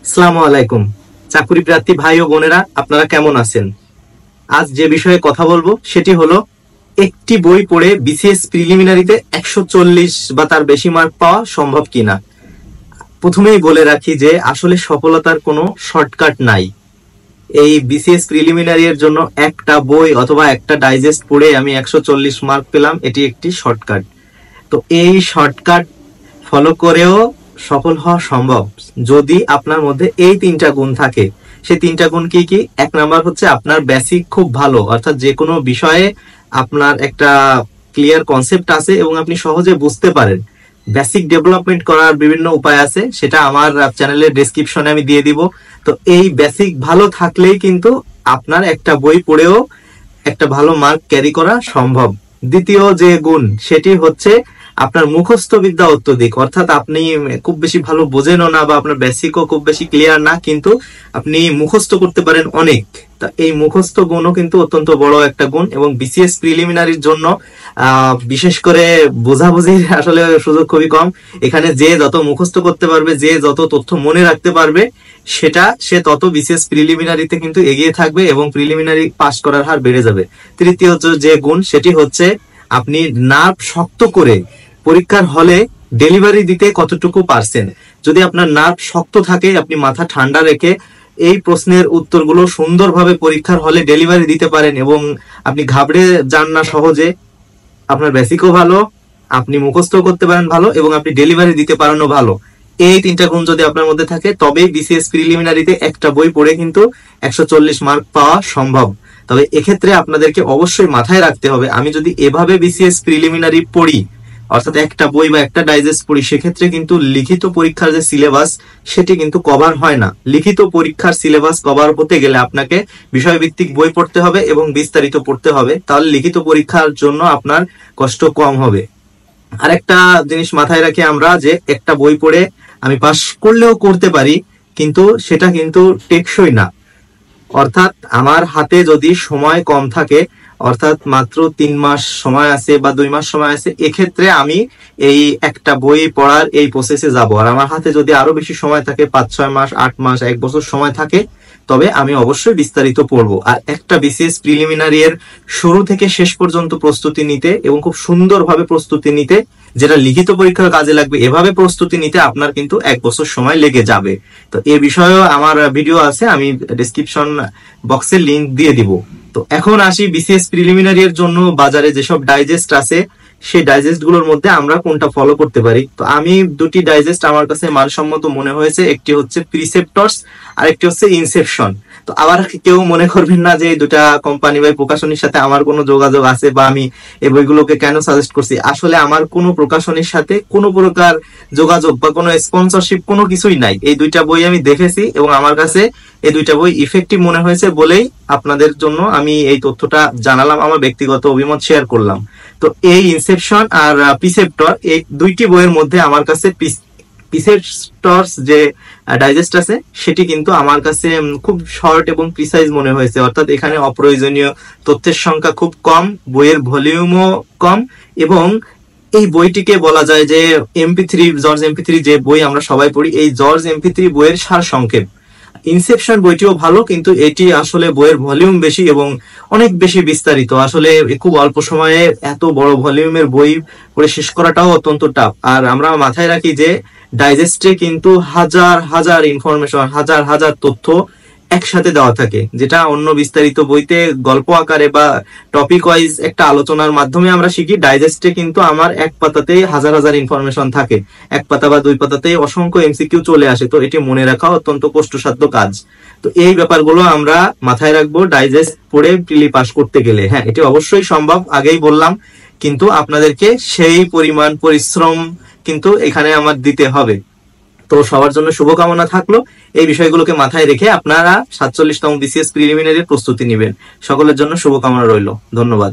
আসসালামু আলাইকুম। চাকুরি প্রার্থী ভাই ও বোনেরা, আপনারা কেমন আছেন? আজ যে বিষয়ে কথা বলবো সেটি হলো একটি বই পড়ে বিসিএস প্রিলিমিনারিতে 140 বা তার বেশি মার্ক পাওয়া সম্ভব কিনা। প্রথমেই বলে রাখি যে আসলে সফলতার কোনো শর্টকাট নাই। এই বিসিএস প্রিলিমিনারি এর জন্য একটা বই অথবা একটা ডাইজেস্ট পড়ে আমি 140 মার্ক পেলাম, এটি একটি শর্টকাট। তো এই শর্টকাট ফলো করেও সফল হওয়া সম্ভব যদি আপনার মধ্যে এই তিনটা গুণ থাকে। সেই তিনটা গুণ কি কি? এক নাম্বার হচ্ছে আপনার বেসিক খুব ভালো, অর্থাৎ যে কোনো বিষয়ে আপনার একটা ক্লিয়ার কনসেপ্ট আছে এবং আপনি সহজে বুঝতে পারেন। বেসিক ডেভেলপমেন্ট করার বিভিন্ন উপায় আছে, সেটা আমার চ্যানেলের ডেসক্রিপশনে আমি দিয়ে দিব। তো এই বেসিক ভালো থাকলেই কিন্তু আপনার একটা বই পড়েও একটা ভালো মার্ক ক্যারি করা সম্ভব। দ্বিতীয় যে গুণ সেটি হচ্ছে আপনার মুখস্থ বিদ্যা অত্যধিক, অর্থাৎ আপনি খুব বেশি ভালো বোঝেনও না বা আপনার বেসিকও খুব বেশি ক্লিয়ার না, কিন্তু আপনি মুখস্থ করতে পারেন অনেক। তা এই মুখস্থ গুণও কিন্তু অত্যন্ত বড় একটা গুণ এবং বিসিএস প্রিলিমিনারির জন্য বিশেষ করে বোঝাবুঝির আসলে সুযোগ খুবই কম। এখানে যে যত মুখস্থ করতে পারবে, যে যত তথ্য মনে রাখতে পারবে, সে তত বিসিএস প্রিলিমিনারিতে কিন্তু এগিয়ে থাকবে এবং প্রিলিমিনারি পাস করার হার বেড়ে যাবে। তৃতীয় যে গুণ সেটি হচ্ছে আপনি নার্ভ শক্ত করে পরীক্ষার হলে ডেলিভারি দিতে কতটুকু পারছেন। যদি আপনার নার্ভ শক্ত থাকে, আপনি মাথা ঠান্ডা রেখে এই প্রশ্নের উত্তরগুলো সুন্দরভাবে পরীক্ষার হলে ডেলিভারি দিতে পারেন এবং আপনি ঘাবড়ে যান না সহজে, আপনার বেসিকও ভালো, আপনি মুখস্থ করতে পারেন ভালো এবং আপনি ডেলিভারি দিতে পারেনও ভালো, এই তিনটা গুণ যদি আপনার মধ্যে থাকে তবেই বিসিএস প্রিলিমিনারিতে একটা বই পড়ে কিন্তু 140 মার্ক পাওয়া সম্ভব। তবে এক্ষেত্রে আপনাদেরকে অবশ্যই মাথায় রাখতে হবে, আমি যদি এভাবে বিসিএস প্রিলিমিনারি পড়ি, অর্থাৎ একটা বই বা একটা ডাইজেস্ট পড়ি, সেক্ষেত্রে কিন্তু লিখিত পরীক্ষার যে সিলেবাস সেটি কিন্তু কভার হয় না। লিখিত পরীক্ষার সিলেবাস কভার হতে গেলে আপনাকে বিষয়ভিত্তিক বই পড়তে হবে এবং বিস্তারিত পড়তে হবে, তাহলে লিখিত পরীক্ষার জন্য আপনার কষ্ট কম হবে। আরেকটা জিনিস মাথায় রাখি আমরা, যে একটা বই পড়ে আমি পাশ করলেও করতে পারি, কিন্তু সেটা কিন্তু টেকসই না। অর্থাৎ আমার হাতে যদি সময় কম থাকে, অর্থাৎ মাত্র 3 মাস সময় আছে বা 2 মাস সময় আছে, এক্ষেত্রে আমি এই একটা বই পড়ার এই প্রসেসে যাব। আর আমার হাতে যদি আরো বেশি সময় থাকে, 5-6 মাস, 8 মাস, 1 বছর সময় থাকে, তবে আমি অবশ্যই বিস্তারিত পড়বো। আর একটা বিসিএস প্রিলিমিনারি এর শুরু থেকে শেষ পর্যন্ত প্রস্তুতি নিতে এবং খুব সুন্দরভাবে প্রস্তুতি নিতে, যেটা লিখিত পরীক্ষার কাজে লাগবে, এভাবে প্রস্তুতি নিতে আপনার কিন্তু 1 বছর সময় লেগে যাবে। তো এ বিষয়েও আমার ভিডিও আছে, আমি ডেসক্রিপশন বক্সে লিংক দিয়ে দিব। তো এখন আসি বিসিএস প্রিলিমিনারি এর জন্য বাজারে যেসব ডাইজেস্ট আছে, সেই ডাইজেস্ট গুলোর মধ্যে আমরা কোনটা ফলো করতে পারি। তো আমি দুটি ডাইজেস্ট আমার কাছে মানসম্মত মনে হয়েছে, একটি হচ্ছে প্রিসেপ্টরস আর একটি হচ্ছে ইনসেপশন। তো আবার কেউ মনে করবেন না যে এই দুটা কোম্পানি বা প্রকাশনীর সাথে আমার কোনো যোগাযোগ আছে বা আমি এই বইগুলোকে কেন সাজেস্ট করছি। আসলে আমার কোনো প্রকাশনীর সাথে কোনো প্রকার যোগাযোগ বা কোনো স্পন্সরশিপ কোনো কিছুই নাই। এই দুইটা বই আমি দেখেছি এবং আমার কাছে এই দুইটা বই ইফেক্টিভ মনে হয়েছে বলেই আপনাদের জন্য আমি এই তথ্যটা জানালাম, আমার ব্যক্তিগত অভিমত শেয়ার করলাম। তো এই ইনসেপশন আর প্রিসেপ্টর, এই দুইটি বইয়ের মধ্যে আমার কাছে প্রিসেপ্টরস যে ডাইজেস্ট আছে সেটি কিন্তু আমার কাছে খুব শর্ট এবং প্রিসাইজ মনে হয়েছে, অর্থাৎ এখানে অপ্রয়োজনীয় তথ্যের সংখ্যা খুব কম, বইয়ের ভলিউমও কম এবং এই বইটিকে বলা যায় যে এমপি3, জর্জ এমপি3 যে বই আমরা সবাই পড়ি, এই জর্জ এমপি3 বইয়ের সার সংক্ষেপ। ইনসেপশন বইটিও ভালো, কিন্তু এটি আসলে বইয়ের ভলিউম বেশি এবং অনেক বেশি বিস্তারিত। আসলে খুব অল্প সময়ে এত বড় ভলিউমের বই পড়ে শেষ করাটাও অত্যন্ত টাফ। আর আমরা মাথায় রাখি যে ডাইজেস্টে কিন্তু হাজার হাজার ইনফরমেশন, হাজার হাজার তথ্য একসাথে দেওয়া থাকে, যেটা অন্য বিস্তারিত বইতে গল্প আকারে বা টপিক ওয়াইজ একটা আলোচনার মাধ্যমে আমরা শিখি। ডাইজেস্টে কিন্তু আমার এক পাতাতেই হাজার হাজার ইনফরমেশন থাকে, এক পাতা বা 2 পাতাতেই অসংখ্য এমসিকিউ চলে আসে। তো এটি মনে রাখা অত্যন্ত কষ্টসাধ্য কাজ। তো এই ব্যাপারগুলো আমরা মাথায় রাখবো ডাইজেস্ট পড়ে প্রিলি পাস করতে গেলে। হ্যাঁ, এটি অবশ্যই সম্ভব, আগেই বললাম, কিন্তু আপনাদেরকে সেই পরিমাণ পরিশ্রম কিন্তু এখানে আমার দিতে হবে। তো সবার জন্য শুভকামনা থাকলো। এই বিষয়গুলোকে মাথায় রেখে আপনারা 47তম বিসিএস প্রিলিমিনারি প্রস্তুতি নেবেন। সকলের জন্য শুভকামনা রইল। ধন্যবাদ।